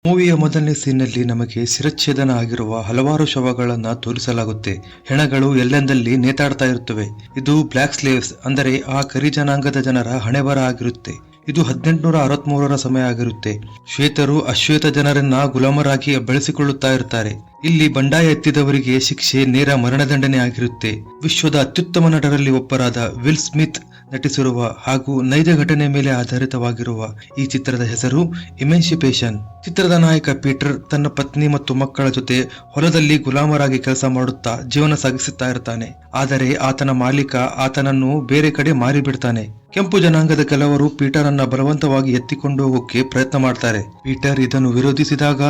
ಮೂವಿಯ ಮೊದಲನೇ ಸೀನ್ನಲ್ಲಿ ನಮಗೆ ಶಿರಚ್ಛೇದನ ಆಗಿರುವ ಹಲವಾರು ಶವಗಳನ್ನ ತೋರಿಸಲಾಗುತ್ತೆ. ಹೆಣಗಳು ಎಲ್ಲೆಂದಲ್ಲಿ ನೇತಾಡ್ತಾ ಇರುತ್ತವೆ. ಇದು ಬ್ಲಾಕ್ ಸ್ಲೇವ್ಸ್ ಅಂದರೆ ಆ ಕರಿ ಜನಾಂಗದ ಜನರ ಹಣೆಬರ ಆಗಿರುತ್ತೆ. ಇದು 1863ರ ಸಮಯ ಆಗಿರುತ್ತೆ. ಶ್ವೇತರು ಅಶ್ವೇತ ಜನರನ್ನ ಗುಲಾಮರಾಗಿ ಬೆಳೆಸಿಕೊಳ್ಳುತ್ತಾ ಇರ್ತಾರೆ. ಇಲ್ಲಿ ಬಂಡಾಯ ಎತ್ತಿದವರಿಗೆ ಶಿಕ್ಷೆ ನೇರ ಮರಣದಂಡನೆ ಆಗಿರುತ್ತೆ. ವಿಶ್ವದ ಅತ್ಯುತ್ತಮ ನಟರಲ್ಲಿ ಒಬ್ಬರಾದ ವಿಲ್ ಸ್ಮಿತ್ ನಟಿಸಿರುವ ಹಾಗೂ ನೈಜ ಘಟನೆ ಮೇಲೆ ಆಧಾರಿತವಾಗಿರುವ ಈ ಚಿತ್ರದ ಹೆಸರು ಇಮೆನ್ಸಿಪೇಷನ್. ಚಿತ್ರದ ನಾಯಕ ಪೀಟರ್ ತನ್ನ ಪತ್ನಿ ಮತ್ತು ಮಕ್ಕಳ ಜೊತೆ ಹೊಲದಲ್ಲಿ ಗುಲಾಮರಾಗಿ ಕೆಲಸ ಮಾಡುತ್ತಾ ಜೀವನ ಸಾಗಿಸುತ್ತಾ ಇರ್ತಾನೆ. ಆದರೆ ಆತನ ಮಾಲೀಕ ಆತನನ್ನು ಬೇರೆ ಕಡೆ ಮಾರಿಬಿಡ್ತಾನೆ. ಕೆಂಪು ಜನಾಂಗದ ಕೆಲವರು ಪೀಟರ್ ಅನ್ನ ಬಲವಂತವಾಗಿ ಎತ್ತಿಕೊಂಡು ಹೋಗೋಕೆ ಪ್ರಯತ್ನ ಮಾಡ್ತಾರೆ. ಪೀಟರ್ ಇದನ್ನು ವಿರೋಧಿಸಿದಾಗ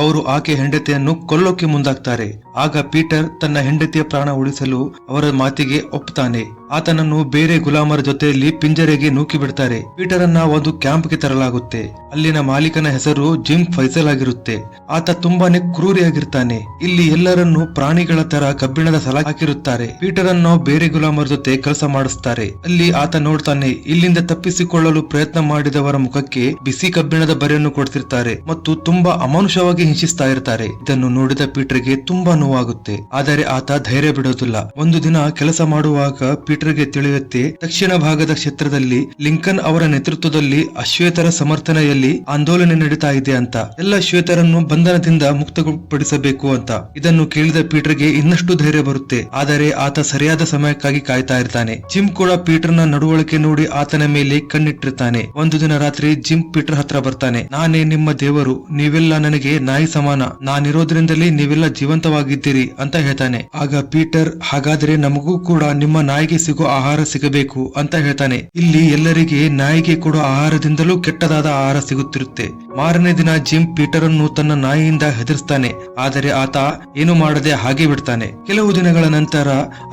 ಅವರು ಆಕೆ ಹೆಂಡತಿಯನ್ನು ಕೊಲ್ಲೋಕೆ ಮುಂದಾಗ್ತಾರೆ. ಆಗ ಪೀಟರ್ ತನ್ನ ಹೆಂಡತಿಯ ಪ್ರಾಣ ಉಳಿಸಲು ಅವರ ಮಾತಿಗೆ ಒಪ್ತಾನೆ. ಆತನನ್ನು ಬೇರೆ ಗುಲಾಮರ ಜೊತೆಯಲ್ಲಿ ಪಿಂಜರೆಗೆ ನೂಕಿ ಬಿಡ್ತಾರೆ. ಪೀಟರ್ ಅನ್ನ ಒಂದು ಕ್ಯಾಂಪ್ಗೆ ತರಲಾಗುತ್ತೆ. ಅಲ್ಲಿನ ಮಾಲೀಕನ ಹೆಸರು ಜಿಮ್ ಫೈಸಲ್ ಆಗಿರುತ್ತೆ. ಆತ ತುಂಬಾನೇ ಕ್ರೂರಿಯಾಗಿರ್ತಾನೆ. ಇಲ್ಲಿ ಎಲ್ಲರನ್ನು ಪ್ರಾಣಿಗಳ ತರ ಕಬ್ಬಿಣದ ಸಲ ಹಾಕಿರುತ್ತಾರೆ. ಪೀಟರ್ ಅನ್ನು ಬೇರೆ ಗುಲಾಮರ ಜೊತೆ ಕೆಲಸ ಮಾಡಿಸ್ತಾರೆ. ಅಲ್ಲಿ ಆತ ನೋಡ್ತಾನೆ, ಇಲ್ಲಿಂದ ತಪ್ಪಿಸಿಕೊಳ್ಳಲು ಪ್ರಯತ್ನ ಮಾಡಿದವರ ಮುಖಕ್ಕೆ ಬಿಸಿ ಕಬ್ಬಿಣದ ಬರೆಯನ್ನು ಕೊಡ್ತಿರ್ತಾರೆ ಮತ್ತು ತುಂಬಾ ಅಮಾನುಷವಾಗಿ ಹಿಂಸಿಸ್ತಾ ಇರ್ತಾರೆ. ಇದನ್ನು ನೋಡಿದ ಪೀಟರ್ಗೆ ತುಂಬಾ ನೋವಾಗುತ್ತೆ. ಆದರೆ ಆತ ಧೈರ್ಯ ಬಿಡೋದಿಲ್ಲ. ಒಂದು ದಿನ ಕೆಲಸ ಮಾಡುವಾಗ ಪೀಟರ್ಗೆ ತಿಳಿಯುತ್ತೆ, ದಕ್ಷಿಣ ಭಾಗದ ಕ್ಷೇತ್ರದಲ್ಲಿ ಲಿಂಕನ್ ಅವರ ನೇತೃತ್ವದಲ್ಲಿ ಅಶ್ವೇತರ ಸಮರ್ಥನೆಯಲ್ಲಿ ಆಂದೋಲನ ನಡೀತಾ ಇದೆ ಅಂತ. ಎಲ್ಲ ಶ್ವೇತರನ್ನು ಬಂಧನದಿಂದ ಮುಕ್ತಪಡಿಸಬೇಕು ಅಂತ. ಇದನ್ನು ಕೇಳಿದ ಪೀಟರ್ಗೆ ಇನ್ನಷ್ಟು ಧೈರ್ಯ ಬರುತ್ತೆ. ಆದರೆ ಆತ ಸರಿಯಾದ ಸಮಯಕ್ಕಾಗಿ ಕಾಯ್ತಾ ಇರ್ತಾನೆ. ಜಿಮ್ ಕೂಡ ಪೀಟರ್ನ ನಡವಳಿಕೆ ನೋಡಿ ಆತನ ಮೇಲೆ ಕಣ್ಣಿಟ್ಟಿರ್ತಾನೆ. ಒಂದು ದಿನ ರಾತ್ರಿ ಜಿಮ್ ಪೀಟರ್ ಹತ್ರ ಬರ್ತಾನೆ. ನಾನೇ ನಿಮ್ಮ ದೇವರು, ನೀವೆಲ್ಲ ನನಗೆ ನಾಯಿ ಸಮಾನ, ನಾನಿರೋದ್ರಿಂದಲೇ ನೀವೆಲ್ಲ ಜೀವಂತವಾಗಿದ್ದೀರಿ ಅಂತ ಹೇಳ್ತಾನೆ. ಆಗ ಪೀಟರ್, ಹಾಗಾದ್ರೆ ನಮಗೂ ಕೂಡ ನಿಮ್ಮ ನಾಯಿಗೆ ಸಿಗೋ ಆಹಾರ ಸಿಗಬೇಕು ಅಂತ ಹೇಳ್ತಾನೆ. ಇಲ್ಲಿ ಎಲ್ಲರಿಗೆ ನಾಯಿಗೆ ಕೊಡೋ ಆಹಾರದಿಂದಲೂ ಕೆಟ್ಟದಾದ ಆಹಾರ ಸಿಗುತ್ತಿರುತ್ತೆ. ಮಾರನೇ ದಿನ ಜಿಮ್ ಪೀಟರ್ ಅನ್ನು ತನ್ನ ನಾಯಿಯಿಂದ ಹೆದರಿಸ್ತಾನೆ. ಆದರೆ ಆತ ಏನು ಮಾಡದೆ ಹಾಗೆ ಬಿಡ್ತಾನೆ. ಕೆಲವು ದಿನಗಳ ನಂತರ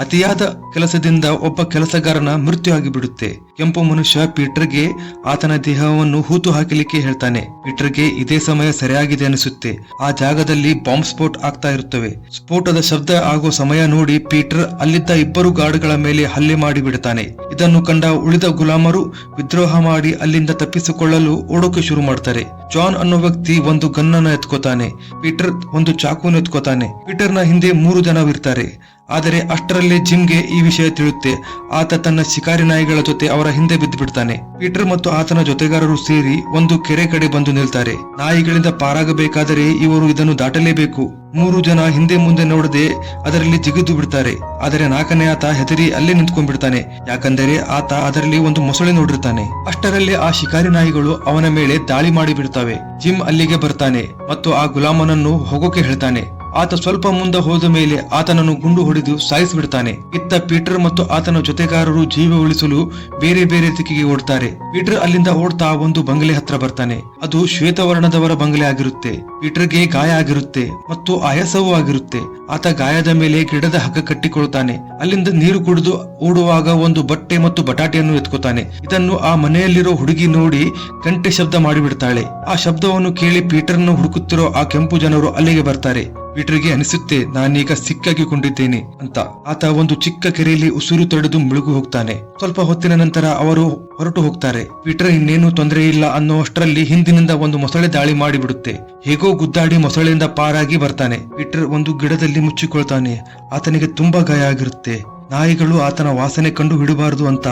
ಅತಿಯಾದ ಕೆಲಸದಿಂದ ಒಬ್ಬ ಕೆಲಸಗಾರನ ಮೃತ್ಯು ಆಗಿಬಿಡುತ್ತೆ. ಕೆಂಪು ಮನುಷ್ಯ ಪೀಟರ್ಗೆ ಆತನ ದೇಹವನ್ನು ಹೂತು ಹಾಕಲಿಕ್ಕೆ ಹೇಳ್ತಾನೆ. ಪೀಟರ್ಗೆ ಇದೇ ಸಮಯ ಸರಿಯಾಗಿದೆ ಅನಿಸುತ್ತೆ. ಆ ಜಾಗದಲ್ಲಿ ಬಾಂಬ್ ಸ್ಫೋಟ ಆಗ್ತಾ ಇರುತ್ತವೆ. ಸ್ಫೋಟದ ಶಬ್ದ ಆಗೋ ಸಮಯ ನೋಡಿ ಪೀಟರ್ ಅಲ್ಲಿದ್ದ ಇಬ್ಬರು ಗಾರ್ಡ್ಗಳ ಮೇಲೆ ಹಲ್ಲೆ ಮಾಡಿ ಬಿಡ್ತಾನೆ. ಇದನ್ನು ಕಂಡ ಉಳಿದ ಗುಲಾಮರು ವಿದ್ರೋಹ ಮಾಡಿ ಅಲ್ಲಿಂದ ತಪ್ಪಿಸಿಕೊಳ್ಳಲು ಓಡೋಕೆ ಶುರು ಮಾಡ್ತಾರೆ. ಜಾನ್ ಅನ್ನೋ ವ್ಯಕ್ತಿ ಒಂದು ಗನ್ನನ್ನು ಎತ್ಕೋತಾನೆ. ಪೀಟರ್ ಒಂದು ಚಾಕುವನ್ನು ಎತ್ಕೋತಾನೆ. ಪೀಟರ್ನ ಹಿಂದೆ 3 ಜನವಿರ್ತಾರೆ. ಆದರೆ ಅಷ್ಟರಲ್ಲೇ ಜಿಮ್ಗೆ ಈ ವಿಷಯ ತಿಳಿಯುತ್ತೆ. ಆತ ತನ್ನ ಶಿಕಾರಿ ನಾಯಿಗಳ ಜೊತೆ ಅವರ ಹಿಂದೆ ಬಿದ್ದು ಬಿಡ್ತಾನೆ. ಪೀಟರ್ ಮತ್ತು ಆತನ ಜೊತೆಗಾರರು ಸೇರಿ ಒಂದು ಕೆರೆ ಕಡೆ ಬಂದು ನಿಲ್ತಾರೆ. ನಾಯಿಗಳಿಂದ ಪಾರಾಗಬೇಕಾದರೆ ಇವರು ಇದನ್ನು ದಾಟಲೇಬೇಕು. 3 ಜನ ಹಿಂದೆ ಮುಂದೆ ನೋಡದೆ ಅದರಲ್ಲಿ ಜಿಗಿದು ಬಿಡ್ತಾರೆ. ಆದರೆ 4ನೇ ಆತ ಹೆದರಿ ಅಲ್ಲೇ ನಿಂತ್ಕೊಂಡ್ಬಿಡ್ತಾನೆ. ಯಾಕಂದರೆ ಆತ ಅದರಲ್ಲಿ ಒಂದು ಮೊಸಳೆ ನೋಡಿರ್ತಾನೆ. ಅಷ್ಟರಲ್ಲಿ ಆ ಶಿಕಾರಿ ನಾಯಿಗಳು ಅವನ ಮೇಲೆ ದಾಳಿ ಮಾಡಿ ಬಿಡ್ತವೆ. ಜಿಮ್ ಅಲ್ಲಿಗೆ ಬರ್ತಾನೆ ಮತ್ತು ಆ ಗುಲಾಮನನ್ನು ಹೋಗೋಕೆ ಹೇಳ್ತಾನೆ. ಆತ ಸ್ವಲ್ಪ ಮುಂದೆ ಹೋದ ಮೇಲೆ ಆತನನ್ನು ಗುಂಡು ಹೊಡೆದು ಸಾಯಿಸಿಬಿಡ್ತಾನೆ. ಇತ್ತ ಪೀಟರ್ ಮತ್ತು ಆತನ ಜೊತೆಗಾರರು ಜೀವ ಉಳಿಸಲು ಬೇರೆ ಬೇರೆ ದಿಕ್ಕಿಗೆ ಓಡ್ತಾರೆ. ಪೀಟರ್ ಅಲ್ಲಿಂದ ಓಡ್ತಾ ಒಂದು ಬಂಗಲೆ ಹತ್ರ ಬರ್ತಾನೆ. ಅದು ಶ್ವೇತವರ್ಣದವರ ಬಂಗಲೆ ಆಗಿರುತ್ತೆ. ಪೀಟರ್ಗೆ ಗಾಯ ಆಗಿರುತ್ತೆ ಮತ್ತು ಆಯಾಸವೂ ಆಗಿರುತ್ತೆ. ಆತ ಗಾಯದ ಮೇಲೆ ಗಿಡದ ಹಗ್ಗ ಕಟ್ಟಿಕೊಳ್ತಾನೆ. ಅಲ್ಲಿಂದ ನೀರು ಕುಡಿದು ಓಡುವಾಗ ಒಂದು ಬಟ್ಟೆ ಮತ್ತು ಬಟಾಟೆಯನ್ನು ಎತ್ಕೋತಾನೆ. ಇದನ್ನು ಆ ಮನೆಯಲ್ಲಿರೋ ಹುಡುಗಿ ನೋಡಿ ಗಂಟೆ ಶಬ್ದ ಮಾಡಿಬಿಡ್ತಾಳೆ. ಆ ಶಬ್ದವನ್ನು ಕೇಳಿ ಪೀಟರ್ನ ಹುಡುಕುತ್ತಿರೋ ಆ ಕೆಂಪು ಜನರು ಅಲ್ಲಿಗೆ ಬರ್ತಾರೆ. ಪೀಟರ್ಗೆ ಅನಿಸುತ್ತೆ, ನಾನೀಗ ಸಿಕ್ಕಾಗಿಕೊಂಡಿದ್ದೇನೆ ಅಂತ. ಆತ ಒಂದು ಚಿಕ್ಕ ಕೆರೆಯಲ್ಲಿ ಉಸಿರು ತಡೆದು ಮುಳುಗು ಹೋಗ್ತಾನೆ. ಸ್ವಲ್ಪ ಹೊತ್ತಿನ ನಂತರ ಅವರು ಹೊರಟು ಹೋಗ್ತಾರೆ. ಪೀಟರ್ ಇನ್ನೇನು ತೊಂದರೆ ಇಲ್ಲ ಅನ್ನುವಷ್ಟರಲ್ಲಿ ಹಿಂದಿನಿಂದ ಒಂದು ಮೊಸಳೆ ದಾಳಿ ಮಾಡಿಬಿಡುತ್ತೆ. ಹೇಗೋ ಗುದ್ದಾಡಿ ಮೊಸಳೆಯಿಂದ ಪಾರಾಗಿ ಬರ್ತಾನೆ. ಪೀಟರ್ ಒಂದು ಗಿಡದಲ್ಲಿ ಮುಚ್ಚಿಕೊಳ್ತಾನೆ. ಆತನಿಗೆ ತುಂಬಾ ಗಾಯ ಆಗಿರುತ್ತೆ. ನಾಯಿಗಳು ಆತನ ವಾಸನೆ ಕಂಡು ಹಿಡಬಾರದು ಅಂತ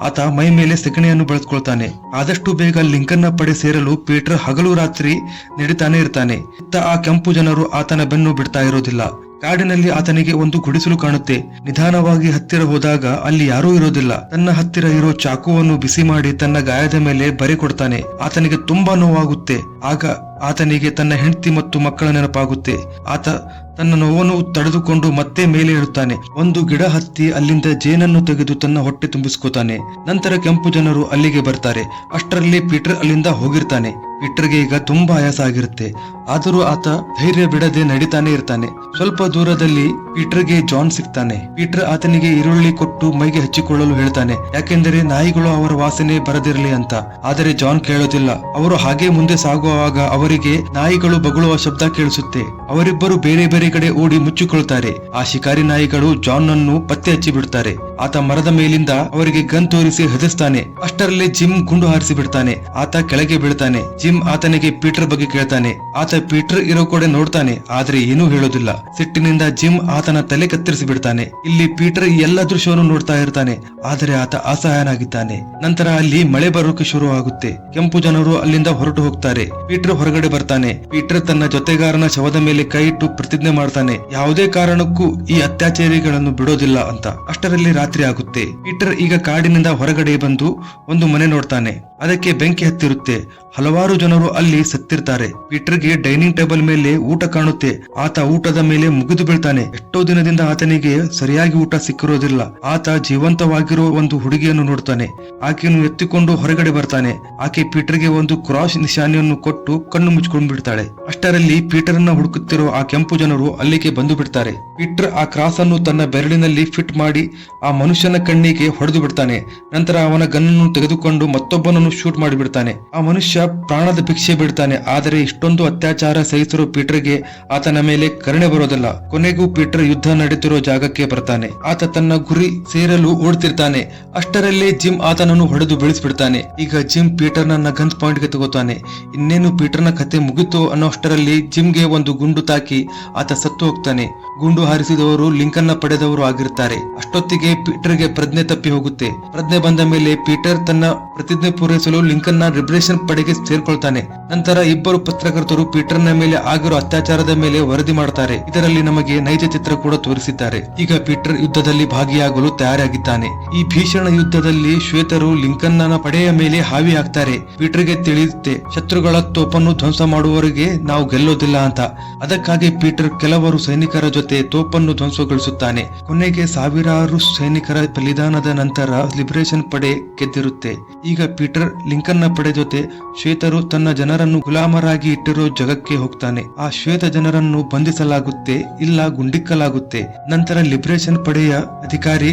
ಆತ ಮೈ ಮೇಲೆ ಸೆಗಣಿಯನ್ನು ಬೆಳೆಸ್ಕೊಳ್ತಾನೆ. ಆದಷ್ಟು ಬೇಗ ಲಿಂಕನ್ನ ಪಡೆ ಸೇರಲು ಪೀಟರ್ ಹಗಲು ರಾತ್ರಿ ನಡೀತಾನೆ ಇರ್ತಾನೆ. ಇತ್ತ ಆ ಕೆಂಪು ಜನರು ಆತನ ಬೆನ್ನು ಬಿಡ್ತಾ ಇರೋದಿಲ್ಲ. ಕಾಡಿನಲ್ಲಿ ಆತನಿಗೆ ಒಂದು ಗುಡಿಸಲು ಕಾಣುತ್ತೆ. ನಿಧಾನವಾಗಿ ಹತ್ತಿರ ಹೋದಾಗ ಅಲ್ಲಿ ಯಾರೂ ಇರೋದಿಲ್ಲ. ತನ್ನ ಹತ್ತಿರ ಇರೋ ಚಾಕುವನ್ನು ಬಿಸಿ ಮಾಡಿ ತನ್ನ ಗಾಯದ ಮೇಲೆ ಬರೆ ಕೊಡ್ತಾನೆ. ಆತನಿಗೆ ತುಂಬಾ ನೋವಾಗುತ್ತೆ. ಆಗ ಆತನಿಗೆ ತನ್ನ ಹೆಂಡತಿ ಮತ್ತು ಮಕ್ಕಳ ನೆನಪಾಗುತ್ತೆ. ಆತ ತನ್ನ ನೋವನ್ನು ತಡೆದುಕೊಂಡು ಮತ್ತೆ ಮೇಲೆ ಇಡುತ್ತಾನೆ. ಒಂದು ಗಿಡ ಹತ್ತಿ ಅಲ್ಲಿಂದ ಜೇನನ್ನು ತೆಗೆದು ತನ್ನ ಹೊಟ್ಟೆ ತುಂಬಿಸ್ಕೋತಾನೆ. ನಂತರ ಕೆಂಪು ಜನರು ಅಲ್ಲಿಗೆ ಬರ್ತಾರೆ. ಅಷ್ಟರಲ್ಲಿ ಪೀಟರ್ ಅಲ್ಲಿಂದ ಹೋಗಿರ್ತಾನೆ. ಪೀಟರ್ಗೆ ಈಗ ತುಂಬಾ ಆಯಾಸ ಆಗಿರುತ್ತೆ. ಆದರೂ ಆತ ಧೈರ್ಯ ಬಿಡದೆ ನಡೀತಾನೆ ಇರ್ತಾನೆ. ಸ್ವಲ್ಪ ದೂರದಲ್ಲಿ ಪೀಟರ್ಗೆ ಜಾನ್ ಸಿಗ್ತಾನೆ. ಪೀಟರ್ ಆತನಿಗೆ ಈರುಳ್ಳಿ ಕೊಟ್ಟು ಮೈಗೆ ಹಚ್ಚಿಕೊಳ್ಳಲು ಹೇಳ್ತಾನೆ. ಯಾಕೆಂದರೆ ನಾಯಿಗಳು ಅವರ ವಾಸನೆ ಬರದಿರಲಿ ಅಂತ. ಆದರೆ ಜಾನ್ ಕೇಳೋದಿಲ್ಲ. ಅವರು ಹಾಗೆ ಮುಂದೆ ಸಾಗುವಾಗ ಅವರಿಗೆ ನಾಯಿಗಳು ಬಗಳುವ ಶಬ್ದ ಕೇಳಿಸುತ್ತೆ. ಅವರಿಬ್ಬರು ಬೇರೆ ಬೇರೆ ಕಡೆ ಓಡಿ ಮುಚ್ಚಿಕೊಳ್ತಾರೆ. ಆ ಶಿಕಾರಿ ನಾಯಿಗಳು ಜಾನ್ ಅನ್ನು ಪತ್ತೆ ಹಚ್ಚಿ ಬಿಡ್ತಾರೆ. ಆತ ಮರದ ಮೇಲಿಂದ ಅವರಿಗೆ ಗನ್ ತೋರಿಸಿ ಹೆದರ್ಸ್ತಾನೆ. ಅಷ್ಟರಲ್ಲಿ ಜಿಮ್ ಗುಂಡು ಹಾರಿಸಿ ಬಿಡ್ತಾನೆ. ಆತ ಕೆಳಗೆ ಬೀಳ್ತಾನೆ. ಜಿಮ್ ಆತನಿಗೆ ಪೀಟರ್ ಬಗ್ಗೆ ಕೇಳ್ತಾನೆ. ಆತ ಪೀಟರ್ ಇರೋ ಕಡೆ ನೋಡ್ತಾನೆ, ಆದ್ರೆ ಏನೂ ಹೇಳೋದಿಲ್ಲ. ಸಿಟ್ಟಿನಿಂದ ಜಿಮ್ ಆತನ ತಲೆ ಕತ್ತರಿಸಿ ಬಿಡ್ತಾನೆ. ಇಲ್ಲಿ ಪೀಟರ್ ಈ ಎಲ್ಲ ದೃಶ್ಯವನ್ನು ನೋಡ್ತಾ ಇರ್ತಾನೆ, ಆದರೆ ಆತ ಅಸಹಾಯನಾಗಿದ್ದಾನೆ. ನಂತರ ಅಲ್ಲಿ ಮಳೆ ಬರೋಕೆ ಶುರು ಆಗುತ್ತೆ. ಕೆಂಪು ಜನರು ಅಲ್ಲಿಂದ ಹೊರಟು ಹೋಗ್ತಾರೆ. ಪೀಟರ್ ಹೊರಗಡೆ ಬರ್ತಾನೆ. ಪೀಟರ್ ತನ್ನ ಜೊತೆಗಾರನ ಶವದ ಮೇಲೆ ಕೈ ಇಟ್ಟು ಪ್ರತಿಜ್ಞೆ ಮಾಡ್ತಾನೆ, ಯಾವುದೇ ಕಾರಣಕ್ಕೂ ಈ ಅತ್ಯಾಚಾರಿಗಳನ್ನು ಬಿಡೋದಿಲ್ಲ ಅಂತ. ಅಷ್ಟರಲ್ಲಿ ರಾತ್ರಿ ಆಗುತ್ತೆ. ಪೀಟರ್ ಈಗ ಕಾಡಿನಿಂದ ಹೊರಗಡೆ ಬಂದು ಒಂದು ಮನೆ ನೋಡ್ತಾನೆ. ಅದಕ್ಕೆ ಬೆಂಕಿ ಹತ್ತಿರುತ್ತೆ. ಹಲವಾರು ಜನರು ಅಲ್ಲಿ ಸತ್ತಿರ್ತಾರೆ. ಪೀಟರ್ಗೆ ಡೈನಿಂಗ್ ಟೇಬಲ್ ಮೇಲೆ ಊಟ ಕಾಣುತ್ತೆ. ಆತ ಊಟದ ಮೇಲೆ ಮುಗಿದು ಬೀಳ್ತಾನೆ. ಎಷ್ಟೋ ದಿನದಿಂದ ಆತನಿಗೆ ಸರಿಯಾಗಿ ಊಟ ಸಿಕ್ಕಿರೋದಿಲ್ಲ. ಆತ ಜೀವಂತವಾಗಿರೋ ಒಂದು ಹುಡುಗಿಯನ್ನು ನೋಡ್ತಾನೆ. ಆಕೆಯನ್ನು ಎತ್ತಿಕೊಂಡು ಹೊರಗಡೆ ಬರ್ತಾನೆ. ಆಕೆ ಪೀಟರ್ಗೆ ಒಂದು ಕ್ರಾಸ್ ನಿಶಾನೆಯನ್ನು ಕೊಟ್ಟು ಕಣ್ಣು ಮುಚ್ಕೊಂಡು ಬಿಡ್ತಾಳೆ. ಅಷ್ಟರಲ್ಲಿ ಪೀಟರ್ ಅನ್ನ ಹುಡುಕುತ್ತಿರೋ ಆ ಕೆಂಪು ಜನರು ಅಲ್ಲಿಗೆ ಬಂದು ಬಿಡ್ತಾರೆ. ಪೀಟರ್ ಆ ಕ್ರಾಸ್ ಅನ್ನು ತನ್ನ ಬೆರಳಿನಲ್ಲಿ ಫಿಟ್ ಮಾಡಿ ಆ ಮನುಷ್ಯನ ಕಣ್ಣಿಗೆ ಹೊಡೆದು ಬಿಡ್ತಾನೆ. ನಂತರ ಅವನ ಗನ್ನನ್ನು ತೆಗೆದುಕೊಂಡು ಮತ್ತೊಬ್ಬನನ್ನು ಶೂಟ್ ಮಾಡಿಬಿಡ್ತಾನೆ. ಆ ಮನುಷ್ಯ ಪ್ರಾಣದ ಭಿಕ್ಷೆ ಬಿಡ್ತಾನೆ. ಆದರೆ ಇಷ್ಟೊಂದು ಅತ್ಯಾಚಾರ ಸಹಿಸಿರೋ ಪೀಟರ್ಗೆ ಆತನ ಮೇಲೆ ಕರುಣೆ ಬರೋದಿಲ್ಲ. ಕೊನೆಗೂ ಪೀಟರ್ ಯುದ್ಧ ನಡೀತಿರೋ ಜಾಗಕ್ಕೆ ಬರ್ತಾನೆ. ಆತ ತನ್ನ ಗುರಿ ಸೇರಲು ಓಡ್ತಿರ್ತಾನೆ. ಅಷ್ಟರಲ್ಲೇ ಜಿಮ್ ಆತನನ್ನು ಹೊಡೆದು ಬೀಳಿಸ್ಬಿಡ್ತಾನೆ. ಈಗ ಜಿಮ್ ಪೀಟರ್ ನನ್ನ ಗನ್ ಪಾಯಿಂಟ್ ಗೆ ತಗೋತಾನೆ. ಇನ್ನೇನು ಪೀಟರ್ನ ಕತೆ ಮುಗಿತು ಅನ್ನೋಷ್ಟರಲ್ಲಿ ಜಿಮ್ಗೆ ಒಂದು ಗುಂಡು ತಾಕಿ ಆತ ಸತ್ತು ಹೋಗ್ತಾನೆ. ಗುಂಡು ಹಾರಿಸಿದವರು ಲಿಂಕನ್ನ ಪಡೆದವರು ಆಗಿರ್ತಾರೆ. ಅಷ್ಟೊತ್ತಿಗೆ ಪೀಟರ್ಗೆ ಪ್ರಜ್ಞೆ ತಪ್ಪಿ ಹೋಗುತ್ತೆ. ಪ್ರಜ್ಞೆ ಬಂದ ಮೇಲೆ ಪೀಟರ್ ತನ್ನ ಪ್ರತಿಜ್ಞೆ ಪೂರೈಸಲು ಲಿಂಕನ್ನ ಲಿಬರೇಷನ್ ಪಡೆಗೆ ಸೇರ್ಕೊಳ್ತಾನೆ. ನಂತರ ಇಬ್ಬರು ಪತ್ರಕರ್ತರು ಪೀಟರ್ನ ಮೇಲೆ ಆಗಿರೋ ಅತ್ಯಾಚಾರದ ಮೇಲೆ ವರದಿ ಮಾಡ್ತಾರೆ. ಇದರಲ್ಲಿ ನಮಗೆ ನೈಜ ಚಿತ್ರ ಕೂಡ ತೋರಿಸಿದ್ದಾರೆ. ಈಗ ಪೀಟರ್ ಯುದ್ಧದಲ್ಲಿ ಭಾಗಿಯಾಗಲು ತಯಾರಾಗಿದ್ದಾನೆ. ಈ ಭೀಷಣ ಯುದ್ಧದಲ್ಲಿ ಶ್ವೇತರು ಲಿಂಕನ್ನ ಪಡೆಯ ಮೇಲೆ ಹಾವಿ ಆಗ್ತಾರೆ. ಪೀಟರ್ಗೆ ತಿಳಿಯುತ್ತೆ ಶತ್ರುಗಳ ತೋಪನ್ನು ಧ್ವಂಸ ಮಾಡುವವರೆಗೆ ನಾವು ಗೆಲ್ಲೋದಿಲ್ಲ ಅಂತ. ಅದಕ್ಕಾಗಿ ಪೀಟರ್ ಕೆಲವರು ಸೈನಿಕರ ಜೊತೆ ತೋಪನ್ನು ಧ್ವಂಸಗೊಳಿಸುತ್ತಾನೆ. ಕೊನೆಗೆ ಸಾವಿರಾರು ಸೈನಿಕರ ಬಲಿದಾನದ ನಂತರ ಲಿಬರೇಷನ್ ಪಡೆ ಗೆದ್ದಿರುತ್ತೆ. ಈಗ ಪೀಟರ್ ಲಿಂಕನ್ನ ಪಡೆ ಜೊತೆ ಶ್ವೇತರು ತನ್ನ ಜನರನ್ನು ಗುಲಾಮರಾಗಿ ಇಟ್ಟಿರೋ ಜಾಗಕ್ಕೆ ಹೋಗ್ತಾನೆ. ಆ ಶ್ವೇತ ಜನರನ್ನು ಬಂಧಿಸಲಾಗುತ್ತೆ, ಇಲ್ಲ ಗುಂಡಿಕ್ಕಲಾಗುತ್ತೆ. ನಂತರ ಲಿಬರೇಷನ್ ಪಡೆಯ ಅಧಿಕಾರಿ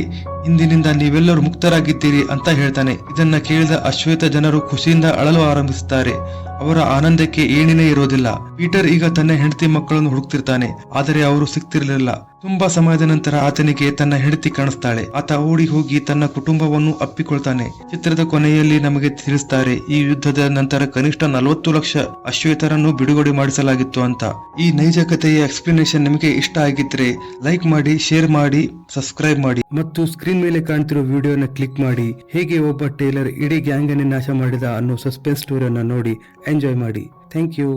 ಇಂದಿನಿಂದ ನೀವೆಲ್ಲರೂ ಮುಕ್ತರಾಗಿದ್ದೀರಿ ಅಂತ ಹೇಳ್ತಾನೆ. ಇದನ್ನ ಕೇಳಿದ ಅಶ್ವೇತ ಜನರು ಖುಷಿಯಿಂದ ಅಳಲು ಆರಂಭಿಸುತ್ತಾರೆ. ಅವರ ಆನಂದಕ್ಕೆ ಏಣಿನೇ ಇರೋದಿಲ್ಲ. ಪೀಟರ್ ಈಗ ತನ್ನ ಹೆಂಡತಿ ಮಕ್ಕಳನ್ನು ಹುಡುಕ್ತಿರ್ತಾನೆ, ಆದರೆ ಅವರು ಸಿಗ್ತಿರ್ಲಿಲ್ಲ. ತುಂಬಾ ಸಮಯದ ನಂತರ ಆತನಿಗೆ ತನ್ನ ಹೆಂಡತಿ ಕಾಣಿಸ್ತಾಳೆ. ಆತ ಓಡಿ ಹೋಗಿ ತನ್ನ ಕುಟುಂಬವನ್ನು ಅಪ್ಪಿಕೊಳ್ತಾನೆ. ಚಿತ್ರದ ಕೊನೆಯಲ್ಲಿ ನಮಗೆ ತಿಳಿಸ್ತಾರೆ ಈ ಯುದ್ಧದ ನಂತರ ಕನಿಷ್ಠ 40 ಲಕ್ಷ ಅಶ್ವೇತರನ್ನು ಬಿಡುಗಡೆ ಮಾಡಿಸಲಾಗಿತ್ತು ಅಂತ. ಈ ನೈಜ ಕಥೆಯ ಎಕ್ಸ್ಪ್ಲನೇಷನ್ ನಿಮಗೆ ಇಷ್ಟ ಆಗಿದ್ರೆ ಲೈಕ್ ಮಾಡಿ, ಶೇರ್ ಮಾಡಿ, ಸಬ್ಸ್ಕ್ರೈಬ್ ಮಾಡಿ ಮತ್ತು ಸ್ಕ್ರೀನ್ ಮೇಲೆ ಕಾಣ್ತಿರೋ ವಿಡಿಯೋನ ಕ್ಲಿಕ್ ಮಾಡಿ. ಹೇಗೆ ಒಬ್ಬ ಟೇಲರ್ ಇಡೀ ಗ್ಯಾಂಗ್ ಅನ್ನು ನಾಶ ಮಾಡಿದ ಅನ್ನೋ ಸಸ್ಪೆನ್ಸ್ ಸ್ಟೋರಿಯನ್ನ ನೋಡಿ ಎಂಜಾಯ್ ಮಾಡಿ. Thank you.